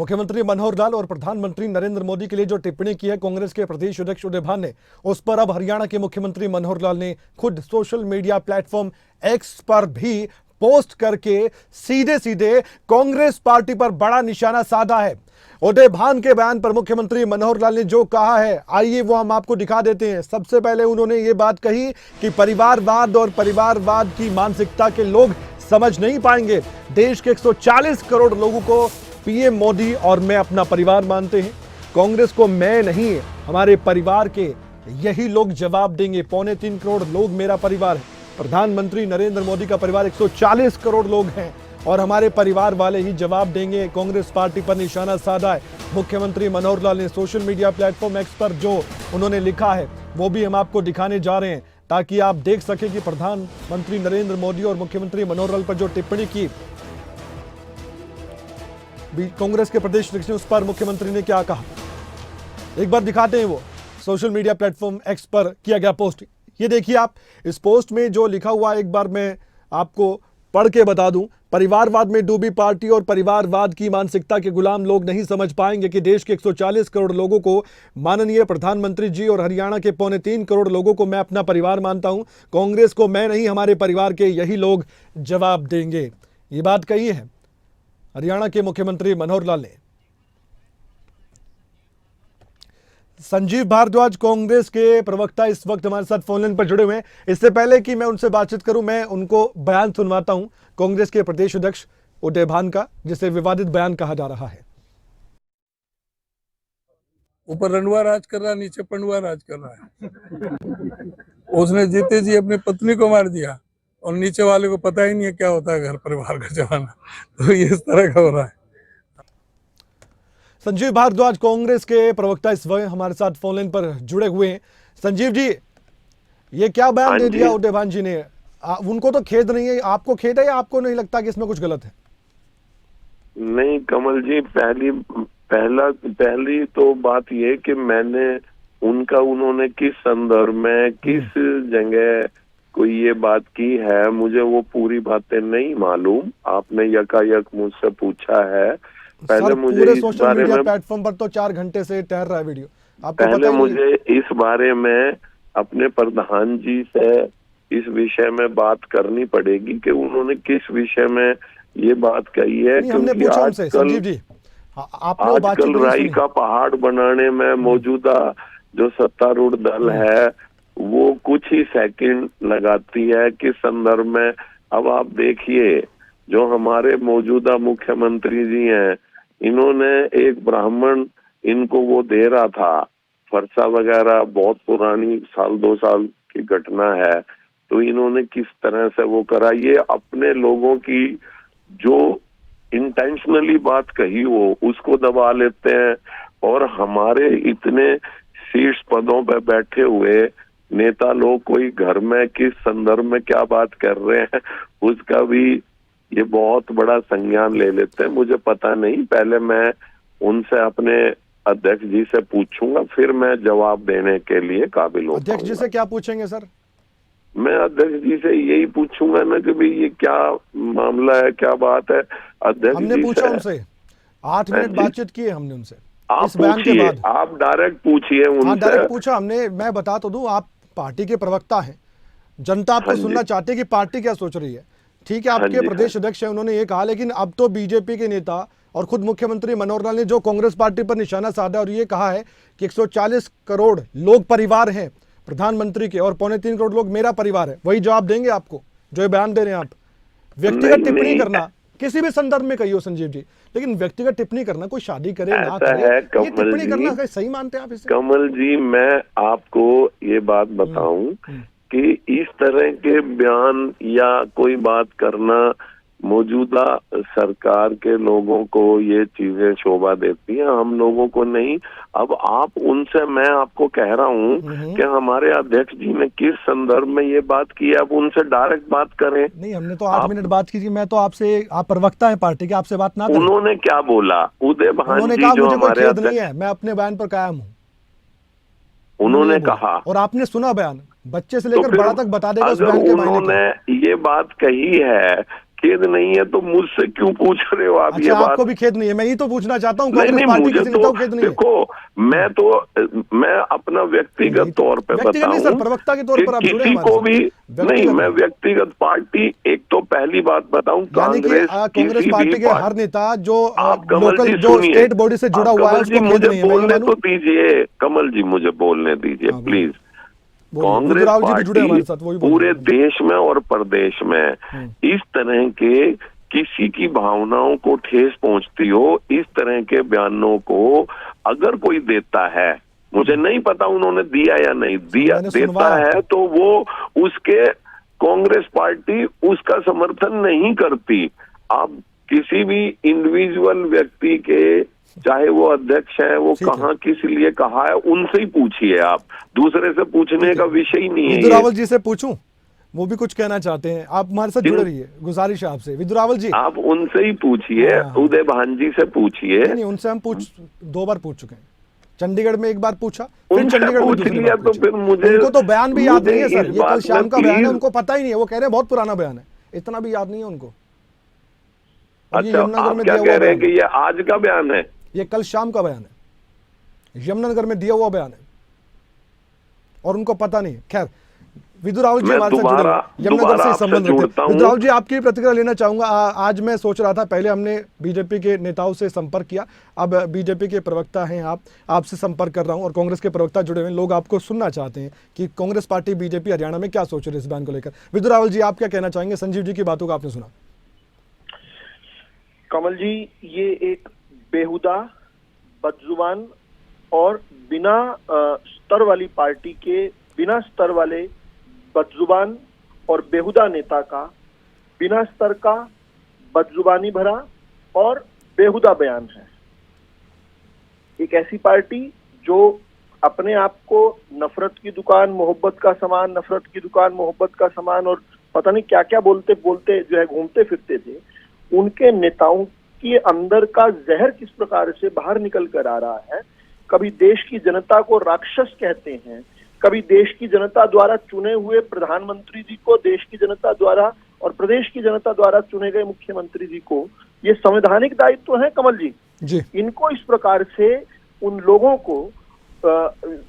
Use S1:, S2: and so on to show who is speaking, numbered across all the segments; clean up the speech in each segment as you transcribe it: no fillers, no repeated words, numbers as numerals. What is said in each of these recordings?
S1: मुख्यमंत्री मनोहर लाल और प्रधानमंत्री नरेंद्र मोदी के लिए जो टिप्पणी की है कांग्रेस के प्रदेश अध्यक्ष उदय भान ने, उस पर अब हरियाणा के मुख्यमंत्री मनोहर लाल ने खुद सोशल मीडिया प्लेटफॉर्म एक्स पर भी पोस्ट करके सीधे सीधे कांग्रेस पार्टी पर बड़ा निशाना साधा है। उदय भान के बयान पर मुख्यमंत्री मनोहर लाल ने जो कहा है, आइए वो हम आपको दिखा देते हैं। सबसे पहले उन्होंने ये बात कही कि परिवारवाद और परिवारवाद की मानसिकता के लोग समझ नहीं पाएंगे। देश के 140 करोड़ लोगों को पीएम मोदी और मैं अपना परिवार मानते हैं। कांग्रेस को मैं नहीं, हमारे परिवार के यही लोग जवाब देंगे। 3.25 करोड़ लोग मेरा परिवार है। प्रधानमंत्री नरेंद्र मोदी का परिवार 140 करोड़ लोग हैं और हमारे परिवार वाले ही जवाब देंगे। कांग्रेस पार्टी पर निशाना साधा है मुख्यमंत्री मनोहर लाल ने। सोशल मीडिया प्लेटफॉर्म एक्स पर जो उन्होंने लिखा है वो भी हम आपको दिखाने जा रहे हैं, ताकि आप देख सकें कि प्रधानमंत्री नरेंद्र मोदी और मुख्यमंत्री मनोहर लाल पर जो टिप्पणी की कांग्रेस के प्रदेश अध्यक्ष ने, उस पर मुख्यमंत्री ने क्या कहा। एक बार दिखाते हैं वो सोशल मीडिया प्लेटफॉर्म एक्स पर किया गया पोस्ट। ये देखिए आप, इस पोस्ट में जो लिखा हुआ है एक बार मैं आपको पढ़ के बता दूं। परिवारवाद में डूबी पार्टी और परिवारवाद की मानसिकता के गुलाम लोग नहीं समझ पाएंगे कि देश के 140 करोड़ लोगों को माननीय प्रधानमंत्री जी और हरियाणा के 3.25 करोड़ लोगों को मैं अपना परिवार मानता हूं। कांग्रेस को मैं नहीं, हमारे परिवार के यही लोग जवाब देंगे। ये बात कही है हरियाणा के मुख्यमंत्री मनोहर लाल ने। संजीव भारद्वाज कांग्रेस के प्रवक्ता इस वक्त हमारे साथ फोन लाइन पर जुड़े हुए हैं। इससे पहले कि मैं उनसे बातचीत करूं, मैं उनको बयान सुनवाता हूं कांग्रेस के प्रदेश अध्यक्ष उदय भान का, जिसे विवादित बयान कहा जा रहा है।
S2: ऊपर रंडवा राज कर रहा है, नीचे पंडवा राज कर रहा है। उसने जीते जी अपनी पत्नी को मार दिया और नीचे वाले को पता ही नहीं है क्या होता है घर परिवार का जमाना। तो ये इस तरह का हो रहा है।
S1: संजीव भारद्वाज कांग्रेस के प्रवक्ता इस वक्त हमारे साथ फोन लाइन पर जुड़े हुए हैं। संजीव जी, ये क्या बयान दे दिया उदय भान जी ने? उनको तो खेद नहीं है, आपको खेद है या आपको नहीं लगता कि इसमें कुछ गलत है?
S3: नहीं कमल जी, पहली तो बात ये कि मैंने उन्होंने किस संदर्भ में किस जगह कोई ये बात की है, मुझे वो पूरी बातें नहीं मालूम। आपने यकायक मुझसे पूछा है। पहले मुझे
S1: पूरे
S3: इस
S1: सोशल
S3: बारे
S1: मीडिया
S3: में
S1: प्लेटफॉर्म पर तो 4 घंटे से तैर रहा है वीडियो, आपको
S3: पहले
S1: पता ही
S3: मुझे इस बारे में अपने प्रधान जी से इस विषय में बात करनी पड़ेगी कि उन्होंने किस विषय में ये बात कही है।
S1: हमने
S3: क्योंकि
S1: पूछा उनसे संजीव जी,
S3: आजकल राई का पहाड़ बनाने में मौजूदा जो सत्तारूढ़ दल है वो कुछ ही सेकंड लगाती है किस संदर्भ में। अब आप देखिए, जो हमारे मौजूदा मुख्यमंत्री जी हैं, इन्होंने एक ब्राह्मण इनको वो दे रहा था फरसा वगैरह, बहुत पुरानी 1-2 साल की घटना है। तो इन्होंने किस तरह से वो करा, ये अपने लोगों की जो इंटेंशनली बात कही हो उसको दबा लेते हैं, और हमारे इतने शीर्ष पदों पर बैठे हुए नेता लोग कोई घर में किस संदर्भ में क्या बात कर रहे हैं उसका भी ये बहुत बड़ा संज्ञान ले लेते हैं। मुझे पता नहीं, पहले मैं उनसे अपने अध्यक्ष जी से पूछूंगा, फिर मैं जवाब देने के लिए काबिल हूँ।
S1: अध्यक्ष जी से क्या पूछेंगे सर?
S3: मैं अध्यक्ष जी से यही पूछूंगा ना कि भाई ये क्या मामला है, क्या बात है। अध्यक्ष
S1: हमने
S3: जी
S1: पूछा
S3: से
S1: उनसे 8 मिनट बातचीत की है हमने उनसे
S3: आप
S1: इस बयान के बाद।
S3: आप डायरेक्ट पूछिए उनसे।
S1: हाँ, डायरेक्ट पूछा हमने। मैं बता तो दूं, आप पार्टी के प्रवक्ता हैं, जनता आपको सुनना चाहती है कि पार्टी क्या सोच रही है। ठीक है, आपके प्रदेश अध्यक्ष हैं, उन्होंने ये कहा, लेकिन अब तो बीजेपी के नेता और खुद मुख्यमंत्री मनोहर लाल ने जो कांग्रेस पार्टी पर निशाना साधा और ये कहा है कि 140 करोड़ लोग परिवार हैं प्रधानमंत्री के और 3.25 करोड़ लोग मेरा परिवार है, वही जवाब देंगे आपको जो ये बयान दे रहे हैं आप। व्यक्तिगत टिप्पणी करना किसी भी संदर्भ में कही हो संजीव जी, लेकिन व्यक्तिगत टिप्पणी करना, कोई शादी करे ना करे, ये टिप्पणी करना सही मानते हैं आप इसे?
S3: कमल जी, मैं आपको ये बात बताऊं कि इस तरह के बयान या कोई बात करना मौजूदा सरकार के लोगों को ये चीजें शोभा देती हैं, हम लोगों को नहीं। अब आप उनसे, मैं आपको कह रहा हूं कि हमारे अध्यक्ष जी ने किस संदर्भ में ये बात की है, अब उनसे डायरेक्ट बात करें।
S1: नहीं, हमने तो 8 मिनट बात की थी। मैं तो आपसे, आप प्रवक्ता है पार्टी के, आपसे बात ना करें।
S3: उन्होंने क्या बोला? उदय भान जी जो हमारे
S1: खेद नहीं है, मैं अपने बयान पर कायम हूँ।
S3: उन्होंने कहा
S1: और आपने सुना बयान, बच्चे से लेकर बड़ा तक बता देगा उस बयान के मायने
S3: क्या। उन्होंने ये बात कही है खेद नहीं है तो मुझसे क्यों पूछ रहे हो आप?
S1: अच्छा,
S3: ये बात
S1: आपको भी खेद नहीं है? मैं ही तो पूछना चाहता हूँ,
S3: नहीं
S1: कांग्रेस
S3: नहीं,
S1: पार्टी
S3: मुझे
S1: किसी नेता
S3: तो
S1: को खेद नहीं है?
S3: देखो, मैं अपना व्यक्तिगत तौर पे
S1: व्यक्तिगत नहीं सर,
S3: बताऊं
S1: प्रवक्ता के तौर
S3: कि
S1: पर आप जुड़े
S3: किसी
S1: हमारे
S3: को
S1: साथ।
S3: भी नहीं,
S1: व्यक्तिगत
S3: मैं
S1: नहीं।
S3: व्यक्तिगत पार्टी, एक तो पहली बात बताऊं,
S1: यानी कि कांग्रेस
S3: किसी भी
S1: पार्टी के हर नेता जो
S3: आप कमल
S1: लोकल
S3: जी
S1: जो
S3: सुनिए,
S1: स्टेट बॉडी से जुड़ा
S3: आप
S1: हुआ है
S3: कमल जी
S1: उसको खेद
S3: मुझे
S1: नहीं है, मैं ये
S3: बोलने
S1: मानूं?
S3: तो दीजिए, कमल जी मुझे बोलने दीजिए
S1: हाँ, बोलिए।
S3: प्लीज।
S1: बोलिए,
S3: कांग्रेस
S1: विदुराव जी भी जुड़े हमारे
S3: पार्टी
S1: साथ, वही
S3: पूरे
S1: बोलिए।
S3: देश में और प्रदेश में इस तरह के किसी की भावनाओं को ठेस पहुंचती हो, इस तरह के बयानों को अगर कोई देता है, मुझे नहीं पता उन्होंने दिया या नहीं दिया,
S1: मैंने
S3: देता
S1: सुनवाया
S3: है
S1: आपको।
S3: तो वो उसके कांग्रेस पार्टी उसका समर्थन नहीं करती। आप किसी भी इंडिविजुअल व्यक्ति के, चाहे वो अध्यक्ष है, वो
S1: ठीक है।
S3: कहाँ किस लिए कहा है, उनसे ही पूछिए। आप दूसरे से पूछने का विषय ही नहीं है ये।
S1: विदुरावल जी से पूछूं, वो भी कुछ कहना चाहते हैं, आप हमारे साथ जुड़े
S3: किन-
S1: रहिए, गुजारिश है आपसे। विदुरावल जी,
S3: आप उनसे ही पूछिए,
S1: हाँ।
S3: उदय भान जी से पूछिए।
S1: नहीं, उनसे हम 2 बार पूछ चुके हैं। चंडीगढ़ में एक बार पूछा, फिर
S3: उनसे
S1: चंडीगढ़ में
S3: पूछ
S1: दूसरी
S3: लिया
S1: बार
S3: तो
S1: पूछा।
S3: फिर मुझे
S1: उनको तो बयान भी याद
S3: मुझे
S1: नहीं है सर,
S3: इस
S1: ये कल
S3: बात
S1: शाम
S3: में
S1: का बयान है,
S3: प्लीज-
S1: उनको पता ही नहीं है। वो कह रहे हैं बहुत पुराना बयान है, इतना भी याद नहीं है उनको। और ये
S3: अच्छा,
S1: यमुनानगर
S3: आप
S1: में
S3: क्या
S1: दिया
S3: कह
S1: हुआ
S3: रहे हैं
S1: बयान
S3: कि
S1: है,
S3: ये आज का बयान है?
S1: ये कल शाम का बयान है, यमुनानगर में दिया हुआ बयान है, और उनको पता नहीं है। खैर, विदुरावल जी
S3: मैं
S1: हमारे साथ जुड़े
S3: दोबारा
S1: हुए, यमुनानगर से
S3: आपसे
S1: संबंध रखते
S3: जुड़ता
S1: हैं।
S3: हूं।
S1: विदुरावल जी, आपकी प्रतिक्रिया लेना चाहूंगा। आज मैं सोच रहा था, पहले हमने बीजेपी के नेताओं से संपर्क किया, अब बीजेपी के प्रवक्ता हैं आप, आपसे संपर्क कर रहा हूं, और कांग्रेस के प्रवक्ता जुड़े हुए हैं। लोग आपको सुनना चाहते हैं कि कांग्रेस पार्टी बीजेपी हरियाणा में क्या सोच रही है इस बयान को लेकर। विदुरावल जी, आप क्या कहना चाहेंगे? संजीव जी की बातों को आपने सुना।
S4: कमल जी, ये एक बेहुदा, बदजुबान और बिना स्तर वाली पार्टी के, बिना स्तर वाले बदजुबान और बेहुदा नेता का बिना स्तर का बदजुबानी भरा और बेहुदा बयान है। एक ऐसी पार्टी जो अपने आप को नफरत की दुकान, मोहब्बत का सामान, नफरत की दुकान, मोहब्बत का सामान और पता नहीं क्या क्या बोलते बोलते जो है घूमते फिरते थे, उनके नेताओं के अंदर का जहर किस प्रकार से बाहर निकल कर आ रहा है। कभी देश की जनता को राक्षस कहते हैं, कभी देश की जनता द्वारा चुने हुए प्रधानमंत्री जी को, देश की जनता द्वारा और प्रदेश की जनता द्वारा चुने गए मुख्यमंत्री जी को ये संवैधानिक दायित्व है कमल जी। इनको इस प्रकार से उन लोगों को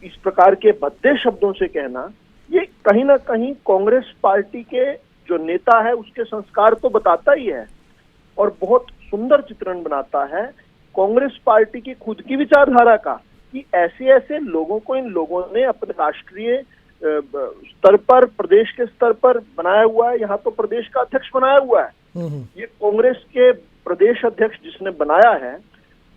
S4: इस प्रकार के भद्दे शब्दों से कहना, ये कहीं ना कहीं कांग्रेस पार्टी के जो नेता है उसके संस्कार तो बताता ही है और बहुत सुंदर चित्रण बनाता है कांग्रेस पार्टी की खुद की विचारधारा का, कि ऐसे ऐसे लोगों को इन लोगों ने अपने राष्ट्रीय स्तर पर, प्रदेश के स्तर पर बनाया हुआ है। यहाँ तो प्रदेश का अध्यक्ष बनाया हुआ है। ये कांग्रेस के प्रदेश अध्यक्ष जिसने बनाया है,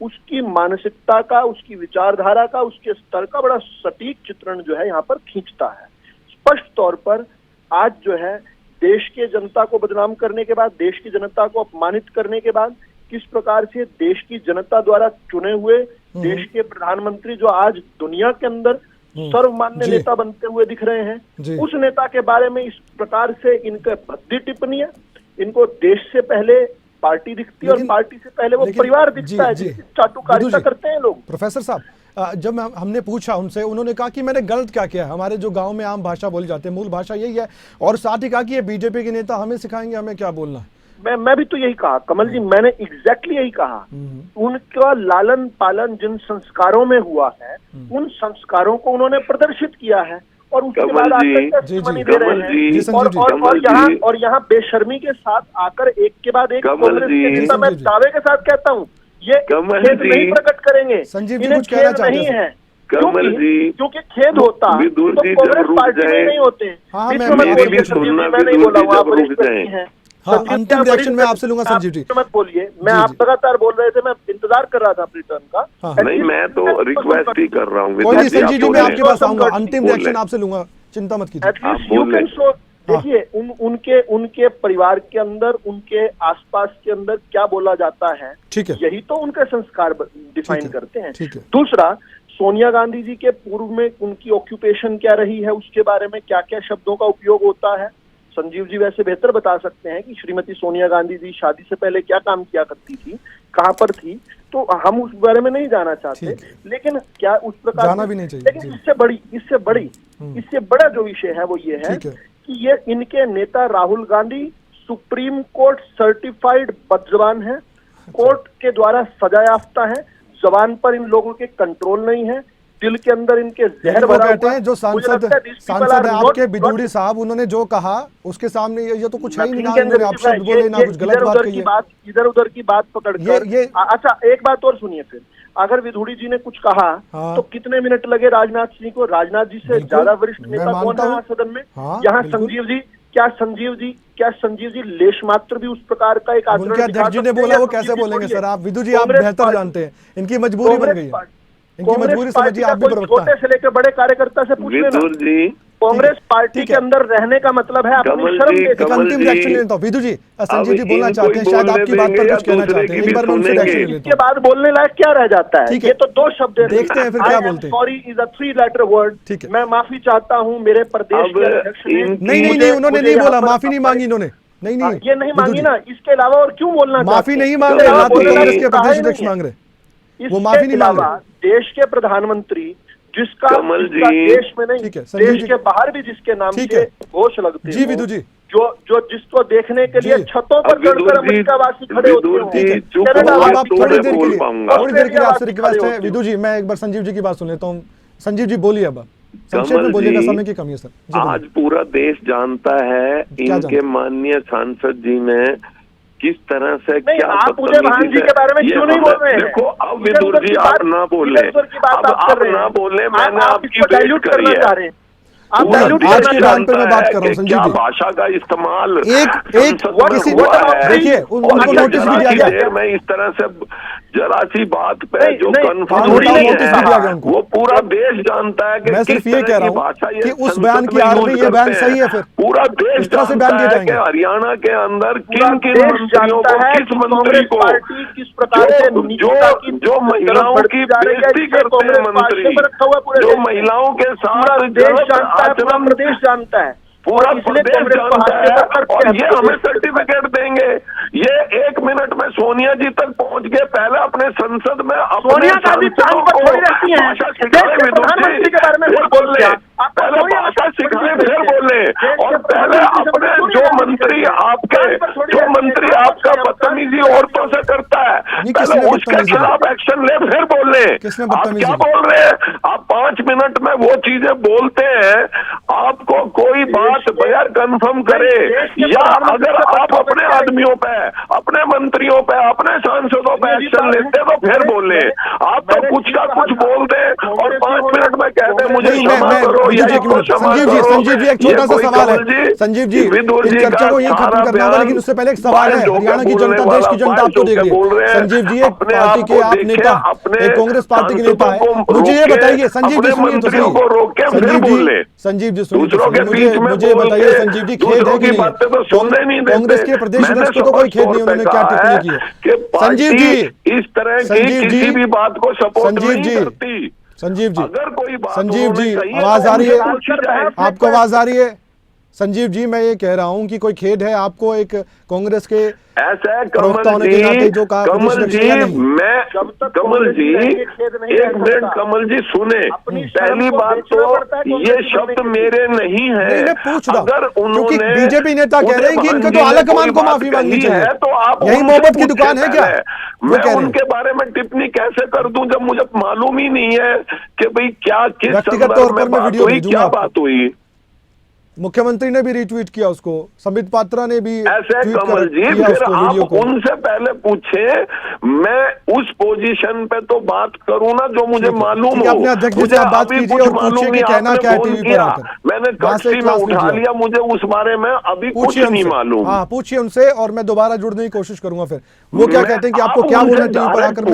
S4: उसकी मानसिकता का, उसकी विचारधारा का, उसके स्तर का बड़ा सटीक चित्रण जो है यहाँ पर खींचता है। स्पष्ट तौर पर आज जो है देश के जनता को बदनाम करने के बाद, देश की जनता को अपमानित करने के बाद, किस प्रकार से देश की जनता द्वारा चुने हुए देश के प्रधानमंत्री जो आज दुनिया के अंदर सर्वमान्य नेता बनते हुए दिख रहे हैं, उस नेता के बारे में इस प्रकार से इनके भद्दी टिप्पणियां, इनको देश से पहले पार्टी दिखती है और पार्टी से पहले वो परिवार दिखता है, चाटुकारिता करते हैं लोग।
S1: प्रोफेसर साहब, जब हमने पूछा उनसे, उन्होंने कहा कि मैंने गलत क्या किया, हमारे जो गांव में आम भाषा बोली जाती है, मूल भाषा यही है, और साथ ही कहा कि ये बीजेपी के नेता हमें सिखाएंगे हमें क्या बोलना है।
S4: मैं भी तो यही कहा कमल जी, मैंने एग्जैक्टली यही कहा। उनका लालन पालन जिन संस्कारों में हुआ है, उन संस्कारों को उन्होंने प्रदर्शित किया है और उसके बाद आकर टेस्टिमनी दे रहे हैं और यहाँ बेशर्मी के साथ आकर एक के बाद एक कांग्रेस के नेता, मैं दावे के साथ कहता हूँ, ये खेद नहीं प्रकट करेंगे, इन्हें खेद नहीं है, क्योंकि खेद होता तो कांग्रेस पार्टी में नहीं होते। मैं नहीं बोला हूँ, आप वरिष्ठ व्यक्ति हैं।
S1: अंतिम रिएक्शन मैं आपसे लूंगा संजीव जी।
S4: मत बोलिए, मैं आप लगातार बोल रहे थे, मैं इंतजार कर रहा था अपनी टर्न का।
S3: नहीं, मैं तो रिक्वेस्ट ही कर रहा हूँ।
S1: कोई नहीं संजीव जी, मैं आपके पास आऊंगा, अंतिम रिएक्शन आपसे लूंगा, चिंता मत कीजिए।
S4: देखिए, उनके परिवार के अंदर, उनके आसपास के अंदर क्या बोला जाता है,
S1: ठीक है,
S4: यही तो उनके संस्कार डिफाइन करते हैं। दूसरा, सोनिया गांधी जी के पूर्व में उनकी ऑक्यूपेशन क्या रही है, उसके बारे में क्या क्या शब्दों का उपयोग होता है, संजीव जी वैसे बेहतर बता सकते हैं कि श्रीमती सोनिया गांधी जी शादी से पहले क्या काम किया करती थी, कहां पर थी, तो हम उस बारे में नहीं जाना चाहते, लेकिन क्या उस प्रकार
S1: जाना भी नहीं चाहिए।
S4: लेकिन इससे बड़ा जो विषय है वो ये है कि ये इनके नेता Rahul Gandhi supreme court certified बदजुबान है, कोर्ट के द्वारा सजा याफ्ता है, जबान पर इन लोगों के कंट्रोल नहीं है, दिल के अंदर इनके जहर भरा
S1: कहते
S4: हुआ
S1: हैं जो सांसद है आपके बिदुड़ी साहब, उन्होंने जो कहा उसके सामने ये तो कुछ है ही नहीं, ना इन्होंने अपशब्द बोले ना कुछ गलत बात कही है।
S4: इधर उधर की बात पकड़कर अच्छा एक बात और सुनिए, फिर अगर विधुड़ी जी ने कुछ कहा तो कितने मिनट लगे राजनाथ सिंह को? राजनाथ जी से ज्यादा वरिष्ठ नेता कौन है सदन में? यहाँ संजीव जी लेश मात्र भी उस प्रकार का एक आचरण
S1: अध्यक्ष जी ने बोला, वो कैसे बोलेंगे सर? आप विधु जी आप बेहतर जानते हैं, इनकी मजबूरी बन गई है, इनकी मजबूरी समझिए, आप भी प्रवक्ता
S4: छोटे से लेकर बड़े कार्यकर्ता से पूछ लेना। कांग्रेस पार्टी के अंदर रहने का मतलब है अपनी शर्म देखो।
S1: अंतिम रिएक्शन लेता हूं विधु जी, संजीव जी बोलना चाहते हैं, शायद आपकी बात पर कुछ कहना चाहते हैं, एक बार मैं उनसे रिएक्शन लेता हूं।
S4: इसके बाद बोलने लायक क्या रह जाता है? ये तो दो शब्द है,
S1: देखते हैं फिर क्या बोलते हैं।
S4: Sorry is a 3 letter word.
S1: ठीक है,
S4: मैं माफी चाहता हूं मेरे प्रदेश के अध्यक्ष ने।
S1: नहीं उन्होंने नहीं बोला, माफी नहीं मांगी इन्होंने, नहीं
S4: ये नहीं मांगी ना, इसके अलावा और क्यों बोलना?
S1: माफी नहीं मांग रहे, ना तो कांग्रेस के प्रदेश अध्यक्ष मांग रहे, वो माफी नहीं मांग रहे।
S4: देश के प्रधानमंत्री जिसका देश में नहीं देश के बाहर भी जिसके नाम से घोष लगते हैं,
S1: जी विधु जी,
S4: जो जिसको देखने के लिए छतों पर चढ़कर अमेरिकावासी खड़े होते हैं।
S1: थोड़ी देर के लिए आपसे रिक्वेस्ट है विधु जी, मैं एक बार संजीव जी की बात सुन लेता हूँ। संजीव जी बोलिए, अब संक्षेप में बोलिएगा, समय की कमी है सर।
S3: आज पूरा देश जानता है इनके माननीय सांसद जी ने किस तरह से क्या
S4: आप मुझे भान जी के बारे में क्यों नहीं बोल रहे हैं?
S3: देखो अब विदुर जी आप ना बोले, अब आप ना बोले, मैंने आपकी
S4: डाइल्यूट करना चाह रहे हैं।
S1: आज के टाइम पे मैं बात कर रहा हूँ संजीव जी,
S3: भाषा का इस्तेमाल
S1: एक देखिए उनको नोटिस भी दिया गया।
S3: मैं इस तरह से जरा सी बात पे जो कंफ्यूज हो रही है वो पूरा देश जानता है कि
S1: मैं सिर्फ ये कह रहा हूँ कि उस बयान की आड़ में ये बयान सही है, फिर
S3: पूरा देश जानता है कि हरियाणा के अंदर किन किन मंत्रियों को, किस मंत्री को,
S4: किस प्रकार से
S3: जो महिलाओं की बेइज्जती करते हैं मंत्री, जो महिलाओं के साथ
S4: प्रदेश जानता है,
S3: पूरा प्रदेश जानता है, और ये हमें सर्टिफिकेट देंगे। ये 1 मिनट में सोनिया जी तक पहुंच के पहले अपने संसद में
S4: सोनिया गांधी चांद पर थोड़ी रहती हैं, प्रधानमंत्री के बारे में
S3: बोल रहे, पहले भाषा सिखाए फिर बोले, और पहले अपने जो मंत्री आपका बदतमीजी औरतों से करता है पहले उसके खिलाफ एक्शन ले फिर बोले। आप क्या बोल रहे हैं? आप 5 मिनट में वो चीजें बोलते हैं, आपको कोई बात बगैर कंफर्म करे, या अगर आप अपने आदमियों पे, अपने मंत्रियों पे, अपने सांसदों पे एक्शन लेते तो फिर बोले। आप तो कुछ का कुछ बोल दे और 5 मिनट में कहते मुझे क्षमा करो।
S1: संजीव जी एक छोटा सा सवाल है, संजीव जी इस चर्चा को यही खत्म करना होगा, लेकिन उससे पहले एक सवाल है। हरियाणा की जनता, देश की जनता आपको देख रही है। संजीव जी एक पार्टी के आप नेता, एक कांग्रेस पार्टी के नेता है, मुझे ये बताइए संजीव जी, सुनिए तो सही, संजीव जी सुनिए, मुझे बताइए संजीव जी, खेद है कि नहीं? कांग्रेस के प्रदेश अध्यक्ष को तो कोई खेद नहीं, उन्होंने क्या टिप्पणी की है? संजीव जी
S3: इस तरह की किसी भी बात को सपोर्ट नहीं करती।
S1: संजीव जी,
S3: अगर कोई बात
S1: संजीव जी आवाज आ रही है? आपको आवाज आ रही है? संजीव जी मैं ये कह रहा हूं कि कोई खेद है आपको एक कांग्रेस के
S3: ऐसा
S1: प्रवक्ता होने के नाते जो कहा?
S3: कमल जी, मैं कमल जी एक मिनट, कमल जी सुने, पहली बात तो ये शब्द मेरे नहीं है।
S1: मैं पूछ रहा
S3: अगर
S1: क्योंकि बीजेपी नेता कह रहे हैं कि इनको तो आलाकमान को माफी मांगनी चाहिए,
S3: तो आप
S1: यही मोहब्बत की दुकान है क्या?
S3: मैं उनके बारे में टिप्पणी कैसे कर दूं जब मुझे मालूम ही नहीं है कि भाई क्या किस
S1: व्यक्तिगत तौर पर मैं वीडियो भेजूंगा,
S3: क्या बात हुई।
S1: मुख्यमंत्री ने भी रिट्वीट किया उसको, संबित पात्रा ने भी
S3: ऐसे कमल जी, फिर आप उनसे पहले पूछे, मैं उस पोजीशन पे तो बात करूं ना जो मुझे मालूम हो।
S1: अपने अध्यक्ष जी से आप बात कीजिए और पूछिए कि कहना क्या है टीवी पर आकर।
S3: मैंने कस्टडी में उठा लिया, मुझे उस बारे में अभी कुछ नहीं मालूम।
S1: हाँ पूछिए उनसे, और मैं दोबारा जुड़ने की कोशिश करूंगा। फिर वो क्या कहते हैं कि आपको क्या बोलना टीवी पर आकर?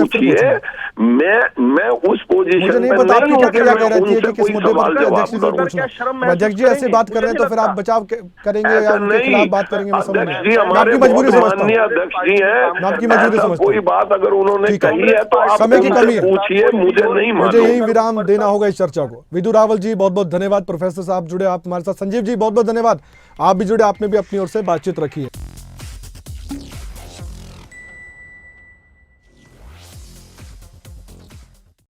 S3: मैं उस पोजीशन
S1: मुझे नहीं पता आपकी प्रक्रिया कह रही है कि किस मुद्दे पर अध्यक्ष जी से पूछना। अध्यक्ष जी ऐसे बात कर रहे हैं तो फिर आप बचाव करेंगे या उनके खिलाफ बात करेंगे? मैं समझ नहीं, आपकी मजबूरी समझता हूं,
S3: अध्यक्ष जी हैं,
S1: आपकी मजबूरी समझता हूं।
S3: कोई बात अगर उन्होंने कही है तो आप
S1: समय की कमी है,
S3: पूछिए, मुझे नहीं मालूम।
S1: मुझे यही विराम देना होगा इस चर्चा को। विधु रावल जी बहुत बहुत धन्यवाद, प्रोफेसर साहब जुड़े आप हमारे साथ, संजीव जी बहुत बहुत धन्यवाद, आप भी जुड़े, आपने भी अपनी ओर से बातचीत रखी है।